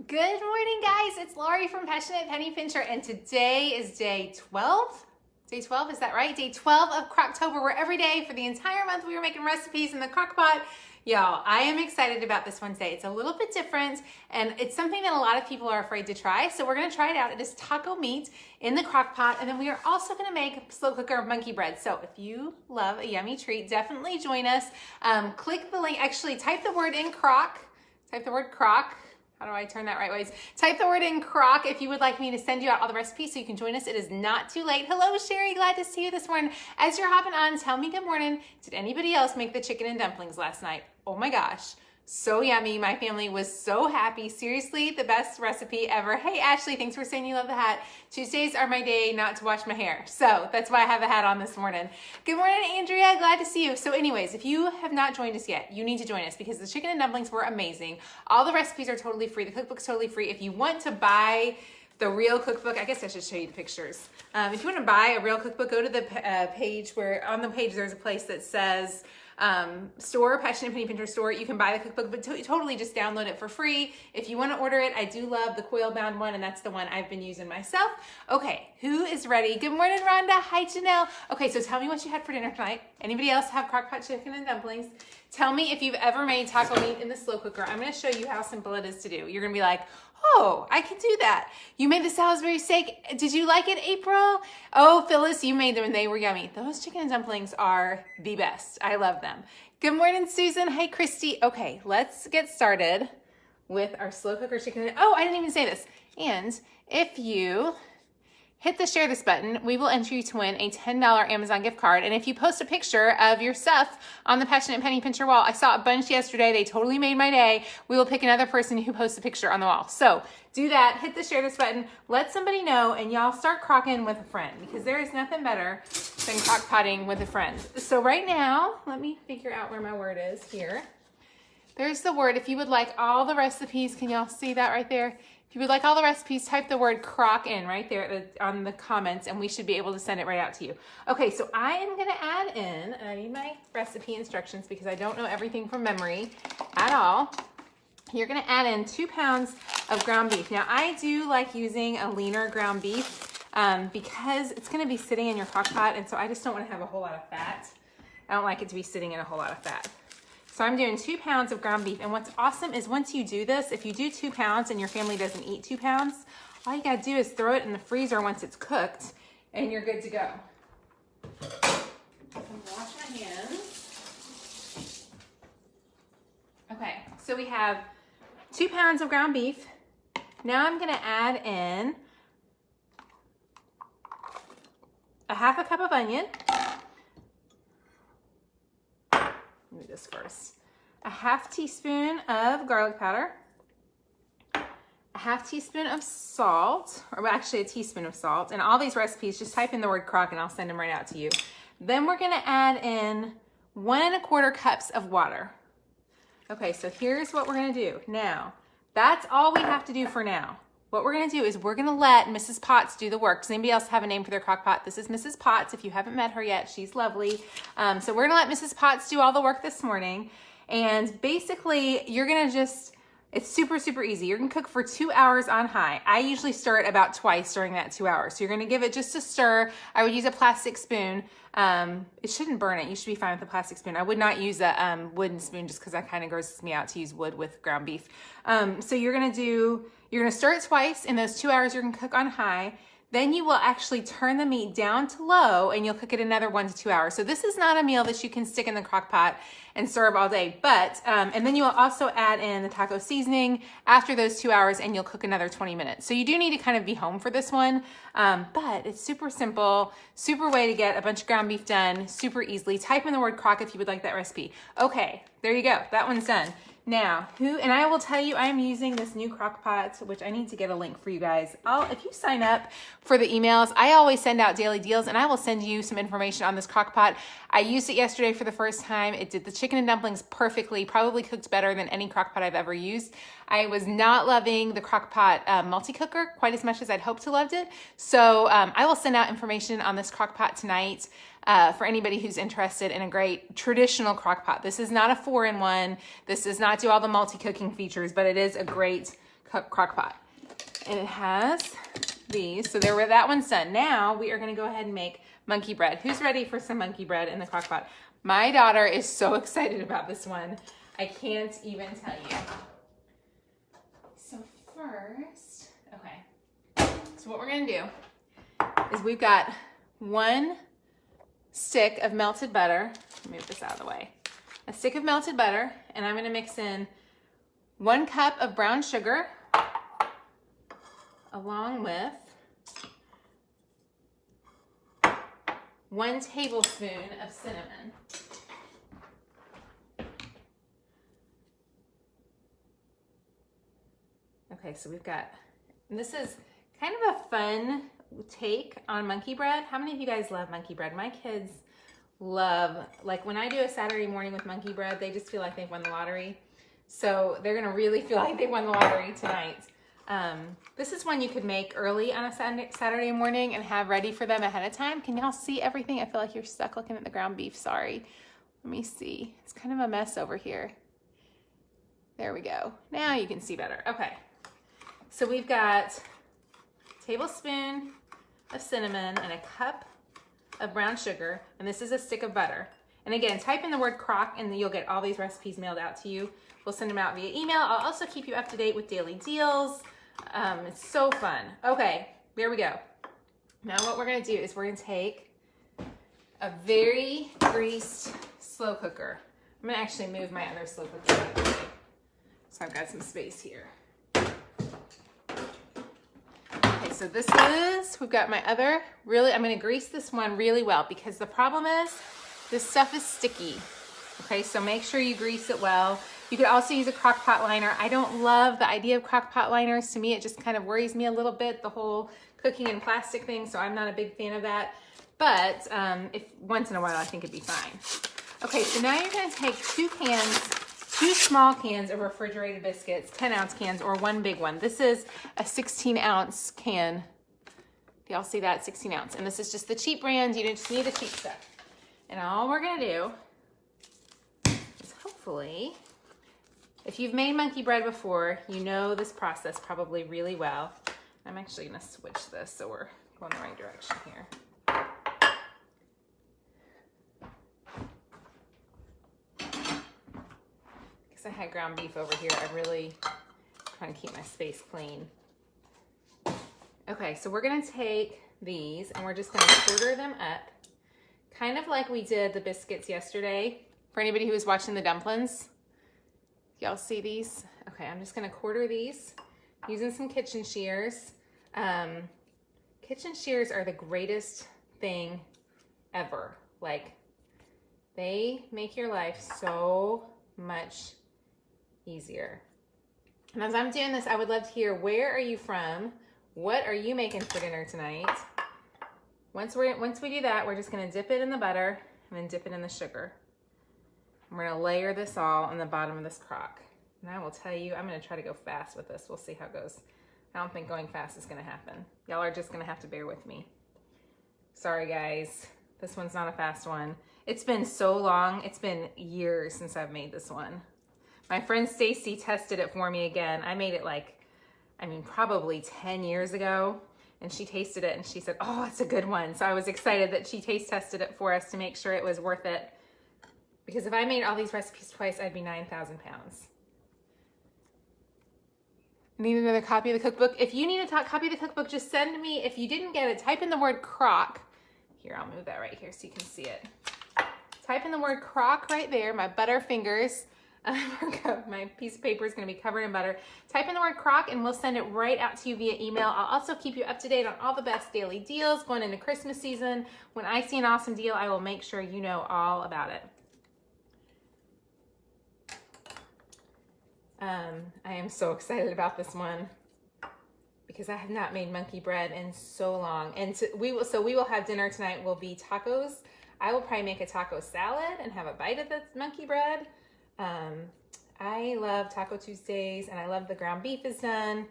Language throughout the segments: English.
Good morning, guys. It's Lori from Passionate Penny Pincher, and today is day 12. Day 12, is that right? Day 12 of Crocktober, where every day for the entire month we were making recipes in the crock pot. Y'all, I am excited about this one today. It's a little bit different, and it's something that a lot of people are afraid to try, so we're gonna try it out. It is taco meat in the crock pot, and then we are also gonna make slow cooker monkey bread. So if you love a yummy treat, definitely join us. Click the link, actually type the word in crock, type the word crock. How do I turn that right ways? Type the word in crock if you would like me to send you out all the recipes so you can join us. It is not too late. Hello, Sherry. Glad to see you this morning. As you're hopping on, tell me good morning. Did anybody else make the chicken and dumplings last night? Oh my gosh. So yummy. My family was so happy. Seriously, the best recipe ever. Hey, Ashley, thanks for saying you love the hat. Tuesdays are my day not to wash my hair. So that's why I have a hat on this morning. Good morning, Andrea. Glad to see you. So anyways, if you have not joined us yet, you need to join us because the chicken and dumplings were amazing. All the recipes are totally free. The cookbook's totally free. If you want to buy the real cookbook, I guess I should show you the pictures. If you want to buy a real cookbook, go to the page where on the page there's a place that says store, Passionate Penny Pincher store. You can buy the cookbook, but totally just download it for free. If you want to order it, I do love the coil bound one, and that's the one I've been using myself. Okay, who is ready? Good morning, Rhonda. Hi, Janelle. Okay, so tell me what you had for dinner tonight. Anybody else have crock pot chicken and dumplings? Tell me if you've ever made taco meat in the slow cooker. I'm going to show you how simple it is to do. You're going to be like, oh, I can do that. You made the Salisbury steak. Did you like it, April? Oh, Phyllis, you made them and they were yummy. Those chicken and dumplings are the best. I love them. Good morning, Susan. Hi, Christy. Okay, let's get started with our slow cooker chicken. Oh, I didn't even say this. And if you hit the share this button, we will enter you to win a $10 Amazon gift card. And if you post a picture of your stuff on the Passionate Penny Pincher wall, I saw a bunch yesterday. They totally made my day. We will pick another person who posts a picture on the wall. So do that, hit the share this button, let somebody know, and y'all start crocking with a friend because there is nothing better than crock potting with a friend. So right now, let me figure out where my word is here. There's the word. If you would like all the recipes, can y'all see that right there? If you would like all the recipes, type the word crock in right there on the comments, and we should be able to send it right out to you. Okay, so I am going to add in, and I need my recipe instructions because I don't know everything from memory at all. You're going to add in 2 pounds of ground beef. Now, I do like using a leaner ground beef because it's going to be sitting in your crock pot, and so I just don't want to have a whole lot of fat. I don't like it to be sitting in a whole lot of fat. So I'm doing 2 pounds of ground beef. And what's awesome is once you do this, if you do 2 pounds and your family doesn't eat 2 pounds, all you gotta do is throw it in the freezer once it's cooked and you're good to go. Wash my hands. Okay, so we have 2 pounds of ground beef. Now I'm gonna add in a 1/2 cup of onion. Let me do this first. A 1/2 teaspoon of garlic powder, a 1/2 teaspoon of salt, or actually a teaspoon of salt. And all these recipes, just type in the word crock and I'll send them right out to you. Then we're gonna add in 1 1/4 cups of water. Okay, so here's what we're gonna do. Now, that's all we have to do for now. What we're gonna do is we're gonna let Mrs. Potts do the work. Does anybody else have a name for their crock pot? This is Mrs. Potts. If you haven't met her yet, she's lovely. So we're gonna let Mrs. Potts do all the work this morning. And basically, you're gonna it's super, super easy. You're gonna cook for 2 hours on high. I usually stir it about twice during that 2 hours. So you're gonna give it just a stir. I would use a plastic spoon. It shouldn't burn it. You should be fine with a plastic spoon. I would not use a wooden spoon just because that kind of grosses me out to use wood with ground beef. So you're gonna stir it twice. In those 2 hours, you're gonna cook on high. Then you will actually turn the meat down to low and you'll cook it another 1 to 2 hours. So this is not a meal that you can stick in the crock pot and serve all day, but, and then you'll also add in the taco seasoning after those 2 hours and you'll cook another 20 minutes. So you do need to kind of be home for this one, but it's super simple, super way to get a bunch of ground beef done super easily. Type in the word crock if you would like that recipe. Okay, there you go. That one's done. Now, and I will tell you, I am using this new crock pot, which I need to get a link for you guys. If you sign up for the emails, I always send out daily deals and I will send you some information on this crock pot. I used it yesterday for the first time. It did the chicken and dumplings perfectly, probably cooked better than any crock pot I've ever used. I was not loving the crock pot multi-cooker quite as much as I'd hoped to loved it. So I will send out information on this crock pot tonight. For anybody who's interested in a great traditional crock pot. This is not a 4-in-1. This does not do all the multi-cooking features, but it is a great crock pot. And it has these. So there, that one's done. Now we are gonna go ahead and make monkey bread. Who's ready for some monkey bread in the crock pot? My daughter is so excited about this one. I can't even tell you. So first, okay. So what we're gonna do is we've got 1 stick of melted butter. Move this out of the way. A stick of melted butter, and I'm gonna mix in 1 cup of brown sugar along with 1 tablespoon of cinnamon. Okay, so we've got, and this is kind of a fun take on monkey bread. How many of you guys love monkey bread? My kids love, like when I do a Saturday morning with monkey bread, they just feel like they've won the lottery. So they're gonna really feel like they won the lottery tonight. This is one you could make early on a Saturday morning and have ready for them ahead of time. Can y'all see everything? I feel like you're stuck looking at the ground beef, sorry. Let me see, it's kind of a mess over here. There we go, now you can see better. Okay, so we've got a tablespoon of cinnamon and a cup of brown sugar, and this is a stick of butter. And again, type in the word crock and you'll get all these recipes mailed out to you. We'll send them out via email. I'll also keep you up to date with daily deals. It's so fun. Okay, there we go. Now what we're gonna do is we're gonna take a very greased slow cooker. I'm gonna actually move my other slow cooker out of the way. So I've got some space here. Okay, so this is, we've got my other, really, I'm gonna grease this one really well because the problem is this stuff is sticky. Okay, so make sure you grease it well. You could also use a crock pot liner. I don't love the idea of crock pot liners. To me, it just kind of worries me a little bit, the whole cooking in plastic thing, so I'm not a big fan of that. But if once in a while, I think it'd be fine. Okay, so now you're gonna take 2 small cans of refrigerated biscuits, 10-ounce cans, or 1 big one. This is a 16-ounce can. Do y'all see that? 16 ounce. And this is just the cheap brand. You just need the cheap stuff. And all we're gonna do is hopefully, if you've made monkey bread before, you know this process probably really well. I'm actually gonna switch this so we're going the right direction here. Because I had ground beef over here, I'm really trying to keep my space clean. Okay, so we're gonna take these and we're just gonna quarter them up, kind of like we did the biscuits yesterday. For anybody who was watching the dumplings, y'all see these? Okay, I'm just gonna quarter these using some kitchen shears. Kitchen shears are the greatest thing ever. Like, they make your life so much easier. And as I'm doing this, I would love to hear, where are you from? What are you making for dinner tonight? Once we do that, we're just gonna dip it in the butter and then dip it in the sugar. And we're gonna layer this all on the bottom of this crock. And I will tell you, I'm gonna try to go fast with this. We'll see how it goes. I don't think going fast is gonna happen. Y'all are just gonna have to bear with me. Sorry guys, this one's not a fast one. It's been so long, it's been years since I've made this one. My friend Stacy tested it for me again. I made it like, I mean, probably 10 years ago, and she tasted it and she said, oh, it's a good one. So I was excited that she taste tested it for us to make sure it was worth it. Because if I made all these recipes twice, I'd be 9,000 pounds. Need another copy of the cookbook? If you need a copy of the cookbook, just send me. If you didn't get it, type in the word crock. Here, I'll move that right here so you can see it. Type in the word crock right there, my butter fingers. My piece of paper is going to be covered in butter. Type in the word crock and we'll send it right out to you via email. I'll also keep you up to date on all the best daily deals going into Christmas season. When I see an awesome deal, I will make sure you know all about it. I am so excited about this one because I have not made monkey bread in so long. And we will have dinner tonight will be tacos. I will probably make a taco salad and have a bite of the monkey bread. I love Taco Tuesdays and I love the ground beef is done.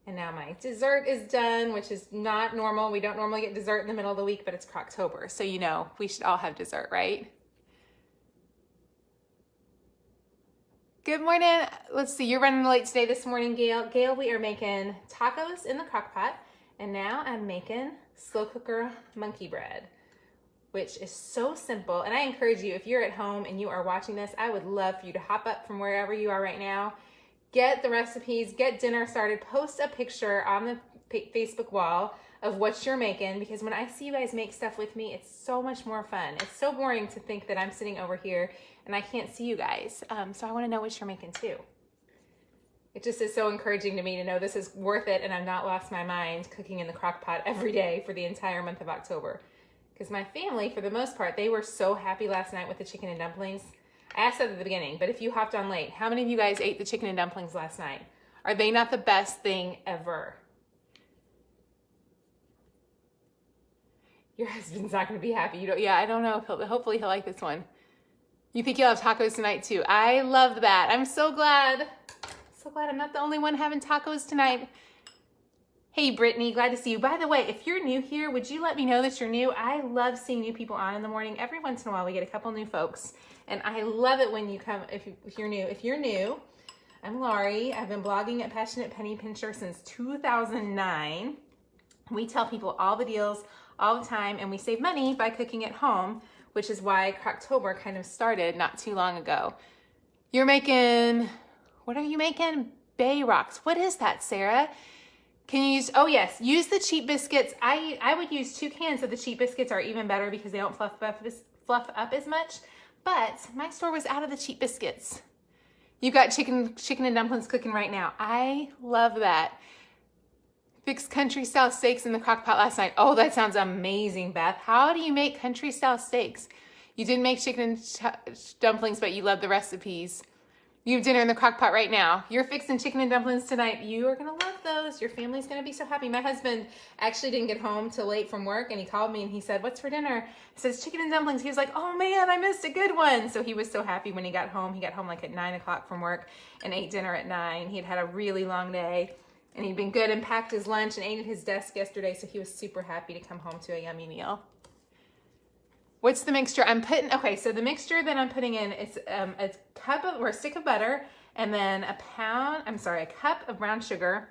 And now my dessert is done, which is not normal. We don't normally get dessert in the middle of the week, but it's Crocktober. So, you know, we should all have dessert, right? Good morning. Let's see, you're running late today this morning, Gail. Gail, we are making tacos in the crock pot, and now I'm making slow cooker monkey bread, which is so simple. And I encourage you, if you're at home and you are watching this, I would love for you to hop up from wherever you are right now, get the recipes, get dinner started, post a picture on the Facebook wall of what you're making, because when I see you guys make stuff with me, it's so much more fun. It's so boring to think that I'm sitting over here and I can't see you guys. So I want to know what you're making too. It just is so encouraging to me to know this is worth it and I've not lost my mind cooking in the crock pot every day for the entire month of October. Because my family, for the most part, they were so happy last night with the chicken and dumplings. I asked that at the beginning, but if you hopped on late, how many of you guys ate the chicken and dumplings last night? Are they not the best thing ever? Your husband's not going to be happy. I don't know if hopefully he'll like this one. You think you'll have tacos tonight too? I love that. I'm so glad. So glad I'm not the only one having tacos tonight. Hey, Brittany, glad to see you. By the way, if you're new here, would you let me know that you're new? I love seeing new people on in the morning. Every once in a while, we get a couple new folks, and I love it when you come, if you're new. If you're new, I'm Laurie. I've been blogging at Passionate Penny Pincher since 2009. We tell people all the deals all the time, and we save money by cooking at home, which is why Crocktober kind of started not too long ago. You're making, what are you making? Bay Rocks. What is that, Sarah? Can you use, oh yes, use the cheap biscuits. I would use 2 cans of the cheap biscuits, are even better because they don't fluff up as much. But my store was out of the cheap biscuits. You've got chicken and dumplings cooking right now. I love that. Fixed country style steaks in the crock pot last night. Oh, that sounds amazing, Beth. How do you make country style steaks? You didn't make chicken and dumplings, but you love the recipes. You have dinner in the crock pot right now. You're fixing chicken and dumplings tonight. You are gonna love those. Your family's gonna be so happy. My husband actually didn't get home till late from work, and he called me and he said, "What's for dinner?" I said, "Chicken and dumplings." He was like, "Oh man, I missed a good one." So he was so happy when he got home. He got home like at 9 o'clock from work and ate dinner at 9. He had had a really long day. And he'd been good and packed his lunch and ate at his desk yesterday, so he was super happy to come home to a yummy meal. What's the mixture I'm putting? Okay, so the mixture that I'm putting in is a cup of, or a stick of butter, and then a cup of brown sugar,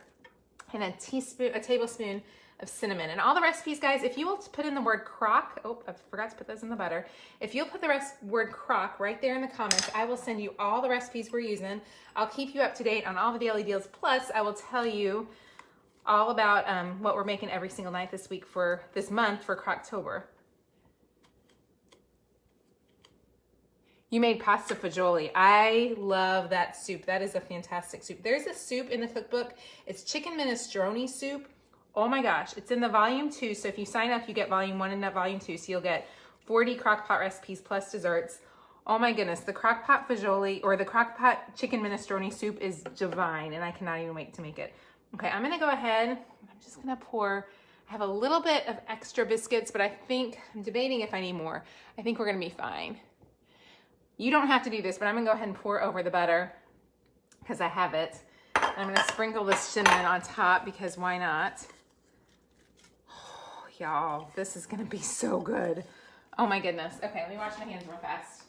and a tablespoon of cinnamon. And all the recipes, guys, if you will put in the word crock, oh, I forgot to put those in the butter. If you'll put the word crock right there in the comments, I will send you all the recipes we're using. I'll keep you up to date on all the daily deals. Plus, I will tell you all about what we're making every single night this week for this month for Crocktober. You made pasta fagioli. I love that soup. That is a fantastic soup. There's a soup in the cookbook. It's chicken minestrone soup. Oh my gosh, it's in the volume 2. So if you sign up, you get volume 1 and not volume 2. So you'll get 40 crockpot recipes plus desserts. Oh my goodness, the crockpot fagioli or the crockpot chicken minestrone soup is divine, and I cannot even wait to make it. Okay, I'm gonna go ahead. I'm just gonna pour. I have a little bit of extra biscuits, but I'm debating if I need more. I think we're gonna be fine. You don't have to do this, but I'm gonna go ahead and pour over the butter because I have it. And I'm gonna sprinkle the cinnamon on top because why not? Oh, y'all, this is gonna be so good. Oh my goodness. Okay, let me wash my hands real fast.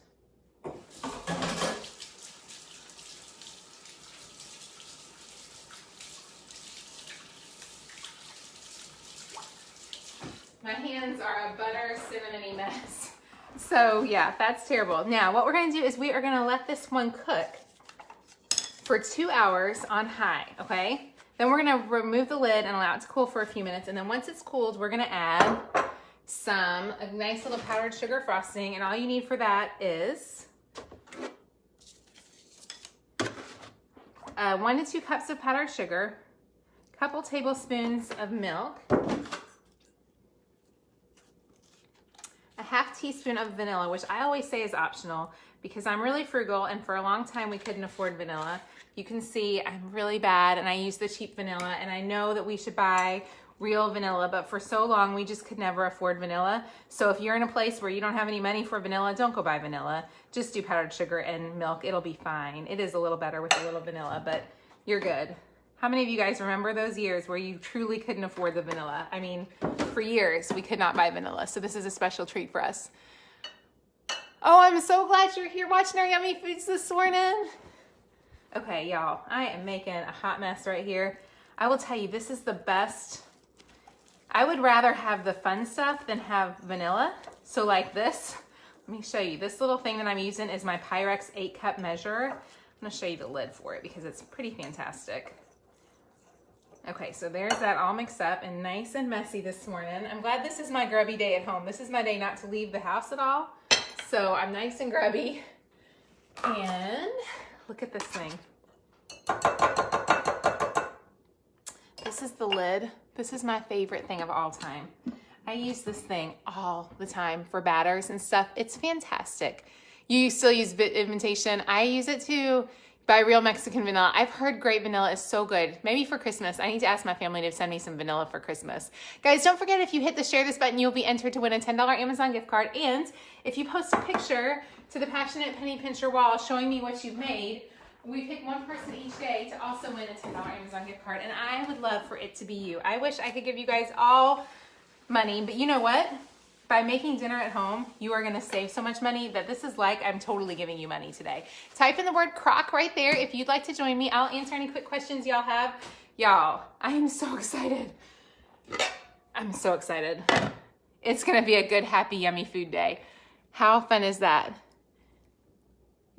My hands are a butter cinnamony mess. So yeah, that's terrible. Now what we're gonna do is we are gonna let this one cook for 2 hours on high, okay? Then we're gonna remove the lid and allow it to cool for a few minutes. And then once it's cooled, we're gonna add a nice little powdered sugar frosting. And all you need for that is 1 to 2 cups of powdered sugar, a couple tablespoons of milk, a half teaspoon of vanilla, which I always say is optional because I'm really frugal, and for a long time we couldn't afford vanilla. You can see I'm really bad and I use the cheap vanilla, and I know that we should buy real vanilla, but for so long we just could never afford vanilla. So if you're in a place where you don't have any money for vanilla, don't go buy vanilla. Just do powdered sugar and milk. It'll be fine. It is a little better with a little vanilla, but you're good. How many of you guys remember those years where you truly couldn't afford the vanilla? I mean, for years we could not buy vanilla, so this is a special treat for us. Oh, I'm so glad you're here watching our yummy foods this morning. Okay, y'all, I am making a hot mess right here. I will tell you, this is the best. I would rather have the fun stuff than have vanilla. So like this, let me show you. This little thing that I'm using is my Pyrex 8-cup measure. I'm gonna show you the lid for it because it's pretty fantastic. Okay, so there's that all mixed up and nice and messy this morning. I'm glad this is my grubby day at home. This is my day not to leave the house at all. So I'm nice and grubby. And look at this thing. This is the lid. This is my favorite thing of all time. I use this thing all the time for batters and stuff. It's fantastic. You still use imitation. I use it to buy real Mexican vanilla. I've heard great vanilla is so good. Maybe for Christmas. I need to ask my family to send me some vanilla for Christmas. Guys, don't forget if you hit the share this button, you'll be entered to win a $10 Amazon gift card. And if you post a picture to the Passionate Penny Pincher wall showing me what you've made, we pick one person each day to also win a $10 Amazon gift card. And I would love for it to be you. I wish I could give you guys all money, but you know what? By making dinner at home, you are gonna save so much money that this is like I'm totally giving you money today. Type in the word crock right there if you'd like to join me. I'll answer any quick questions y'all have. Y'all, I am so excited. I'm so excited. It's gonna be a good, happy, yummy food day. How fun is that?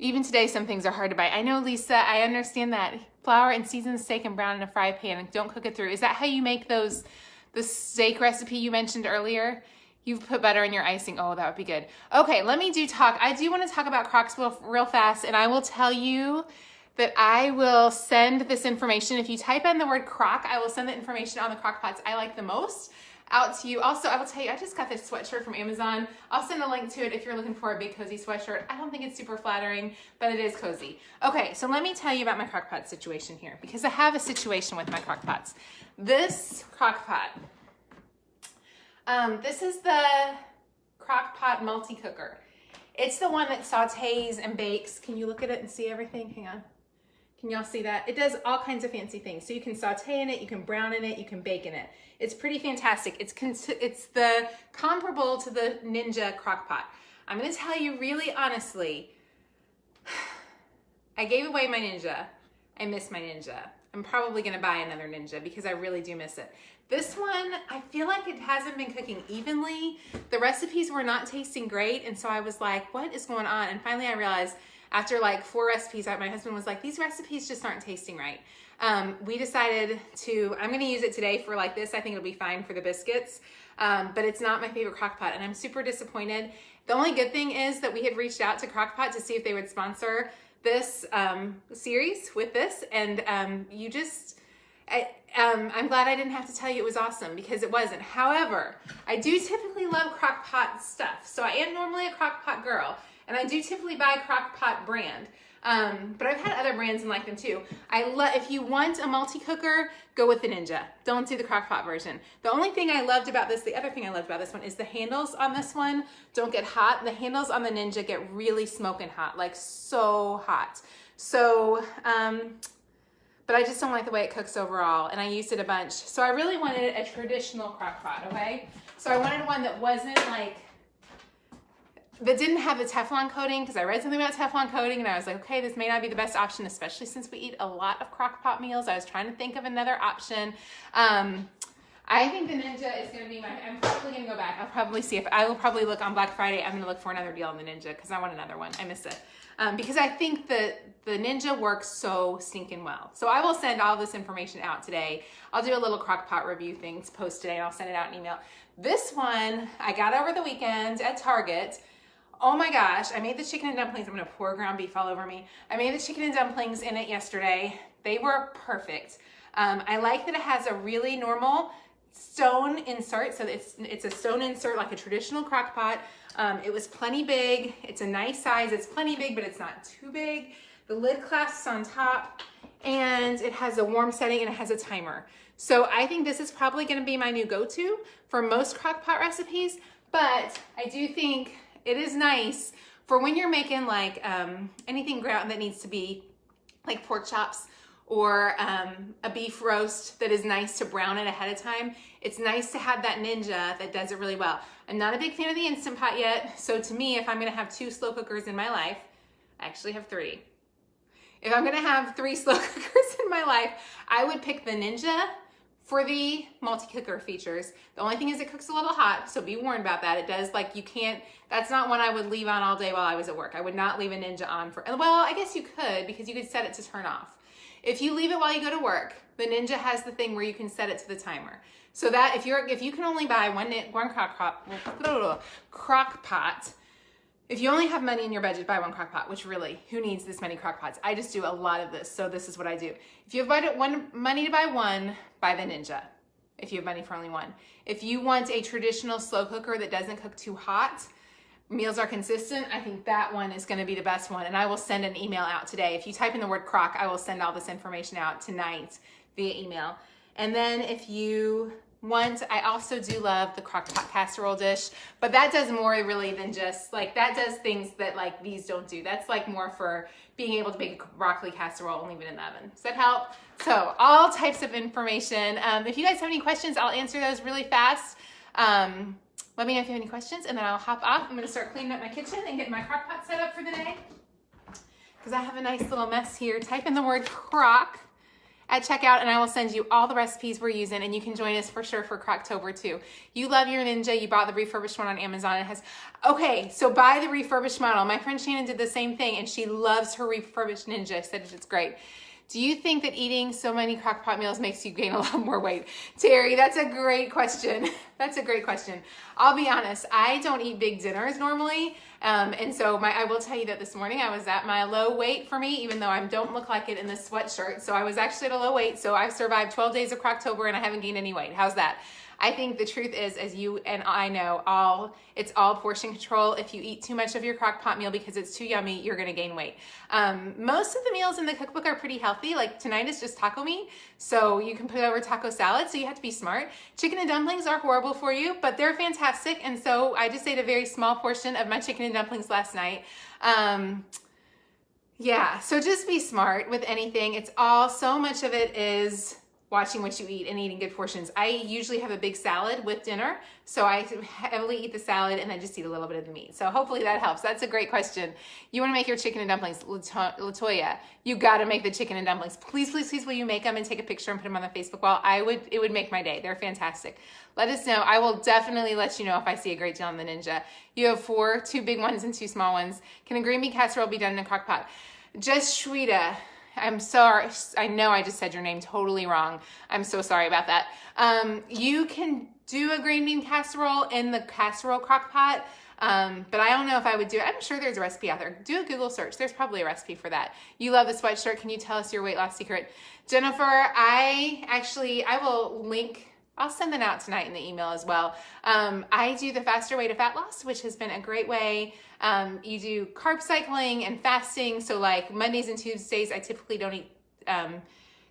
Even today, some things are hard to buy. I know, Lisa, I understand that. Flour and seasoned steak and brown in a fry pan and don't cook it through. Is that how you make those, the steak recipe you mentioned earlier? You put butter in your icing. Oh, that would be good. Okay, let me talk. I do want to talk about Crocs real fast, and I will tell you that I will send this information. If you type in the word crock, I will send the information on the crock pots I like the most out to you. Also, I will tell you, I just got this sweatshirt from Amazon. I'll send a link to it if you're looking for a big cozy sweatshirt. I don't think it's super flattering, but it is cozy. Okay, so let me tell you about my crock pot situation here because I have a situation with my crock pots. This crock pot, this is the CROCKPOT multi-cooker. It's the one that sautés and bakes. Can you look at it and see everything? Hang on. Can y'all see that? It does all kinds of fancy things. So you can saute in it, you can brown in it, you can bake in it. It's pretty fantastic. It's the comparable to the Ninja CrockPot. I'm gonna tell you really honestly, I gave away my Ninja. I miss my Ninja. I'm probably gonna buy another Ninja because I really do miss it. This one, I feel like it hasn't been cooking evenly. The recipes were not tasting great, and so I was like, what is going on? And finally I realized after like 4 recipes, my husband was like, these recipes just aren't tasting right. We decided I'm gonna use it today for like this. I think it'll be fine for the biscuits, but it's not my favorite crock pot, and I'm super disappointed. The only good thing is that we had reached out to CrockPot to see if they would sponsor this series with this, and I'm glad I didn't have to tell you it was awesome because it wasn't. However, I do typically love CrockPot stuff. So I am normally a CrockPot girl, and I do typically buy CrockPot brand. But I've had other brands and like them too. If you want a multi-cooker, go with the Ninja. Don't do the CrockPot version. The only thing I loved about this, the other thing I loved about this one is the handles on this one don't get hot. The handles on the Ninja get really smoking hot, like so hot. So, but I just don't like the way it cooks overall, and I used it a bunch. So I really wanted a traditional crock pot, okay? So I wanted one that wasn't like, that didn't have the Teflon coating, because I read something about Teflon coating, and I was like, okay, this may not be the best option, especially since we eat a lot of crock pot meals. I was trying to think of another option. I think the Ninja is gonna be I'm probably gonna go back. I will probably look on Black Friday. I'm gonna look for another deal on the Ninja, because I want another one. I miss it. Because I think that the Ninja works so stinking well. So I will send all this information out today. I'll do a little crock pot review things post today, and I'll send it out in email. This one I got over the weekend at Target. Oh my gosh, I made the chicken and dumplings. I'm gonna pour ground beef all over me. I made the chicken and dumplings in it yesterday. They were perfect. I like that it has a really normal stone insert. So it's a stone insert like a traditional crock pot. It was plenty big. It's a nice size. It's plenty big, but it's not too big. The lid clasps on top, and it has a warm setting, and it has a timer. So I think this is probably gonna be my new go-to for most crock pot recipes, but I do think it is nice for when you're making like anything ground that needs to be like pork chops or a beef roast that is nice to brown it ahead of time. It's nice to have that Ninja that does it really well. I'm not a big fan of the Instant Pot yet, so to me, if I'm gonna have 2 slow cookers in my life, I actually have 3. if I'm gonna have 3 slow cookers in my life, I would pick the Ninja for the multi-cooker features. The only thing is it cooks a little hot, so be warned about that. It does, like, you can't, that's not one I would leave on all day while I was at work. I would not leave a Ninja on for, well, I guess you could, because you could set it to turn off. If you leave it while you go to work, the Ninja has the thing where you can set it to the timer. So that if you can only buy one crock pot, if you only have money in your budget, buy one crock pot, which really, who needs this many crock pots? I just do a lot of this, so this is what I do. If you have money to buy one, buy the Ninja, if you have money for only one. If you want a traditional slow cooker that doesn't cook too hot, meals are consistent, I think that one is gonna be the best one, and I will send an email out today. If you type in the word crock, I will send all this information out tonight via email. And then if you want, I also do love the Crock-Pot casserole dish, but that does more really than just, like, that does things that like these don't do. That's like more for being able to make a broccoli casserole and leave it in the oven. Does that help? So all types of information. If you guys have any questions, I'll answer those really fast. Let me know if you have any questions, and then I'll hop off. I'm gonna start cleaning up my kitchen and get my crock pot set up for the day, because I have a nice little mess here. Type in the word crock at checkout, and I will send you all the recipes we're using, and you can join us for sure for Crocktober too. You love your Ninja. You bought the refurbished one on Amazon. It has, okay, so buy the refurbished model. My friend Shannon did the same thing, and she loves her refurbished Ninja. Said it's great. Do you think that eating so many crock-pot meals makes you gain a lot more weight? Terry, that's a great question. That's a great question. I'll be honest, I don't eat big dinners normally. And so I will tell you that this morning I was at my low weight for me, even though I don't look like it in this sweatshirt. So I was actually at a low weight. So I've survived 12 days of Crocktober and I haven't gained any weight. How's that? I think the truth is, as you and I know, it's all portion control. If you eat too much of your crock pot meal because it's too yummy, you're gonna gain weight. Most of the meals in the cookbook are pretty healthy. Like tonight is just taco meat, so you can put it over taco salad, so you have to be smart. Chicken and dumplings are horrible for you, but they're fantastic, and so I just ate a very small portion of my chicken and dumplings last night. Yeah, so just be smart with anything. It's all, so much of it is watching what you eat and eating good portions. I usually have a big salad with dinner, so I heavily eat the salad and then just eat a little bit of the meat. So hopefully that helps. That's a great question. You wanna make your chicken and dumplings. Latoya, you gotta make the chicken and dumplings. Please, please, please, will you make them and take a picture and put them on the Facebook wall? It would make my day. They're fantastic. Let us know. I will definitely let you know if I see a great deal on the Ninja. You have 4, 2 big ones and 2 small ones. Can a green bean casserole be done in a crock pot? Just Shweta. I'm sorry, I know I just said your name totally wrong. I'm so sorry about that. You can do a green bean casserole in the casserole crock pot, but I don't know if I would do it. I'm sure there's a recipe out there. Do a Google search. There's probably a recipe for that. You love the sweatshirt. Can you tell us your weight loss secret? Jennifer, I will link, I'll send that out tonight in the email as well. I do the faster way to fat loss, which has been a great way. You do carb cycling and fasting. So like Mondays and Tuesdays, I typically don't eat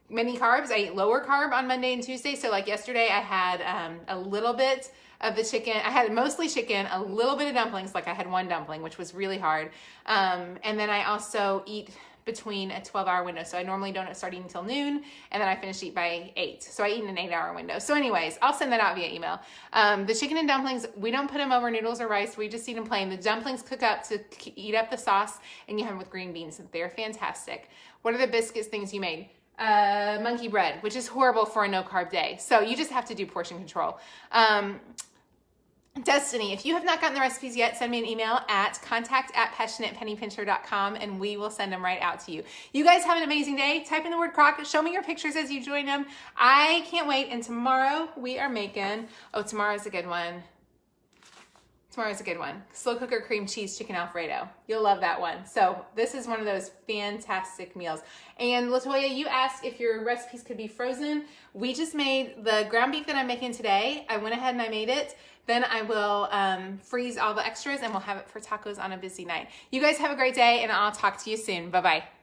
many carbs. I eat lower carb on Monday and Tuesday. So like yesterday I had a little bit of the chicken. I had mostly chicken, a little bit of dumplings. Like I had 1 dumpling, which was really hard. And then I also eat between a 12-hour window. So I normally don't start eating until noon, and then I finish eating by 8. So I eat in an 8-hour window. So anyways, I'll send that out via email. The chicken and dumplings, we don't put them over noodles or rice. We just eat them plain. The dumplings cook up to eat up the sauce, and you have them with green beans. They're fantastic. What are the biscuits things you made? Monkey bread, which is horrible for a no-carb day. So you just have to do portion control. Destiny, if you have not gotten the recipes yet, send me an email at contact@passionatepennypincher.com and we will send them right out to you. You guys have an amazing day. Type in the word crock. Show me your pictures as you join them. I can't wait. And tomorrow we are making, tomorrow's a good one. Tomorrow's a good one. Slow cooker cream cheese chicken Alfredo. You'll love that one. So this is one of those fantastic meals. And Latoya, you asked if your recipes could be frozen. We just made the ground beef that I'm making today. I went ahead and I made it. Then I will freeze all the extras and we'll have it for tacos on a busy night. You guys have a great day and I'll talk to you soon. Bye-bye.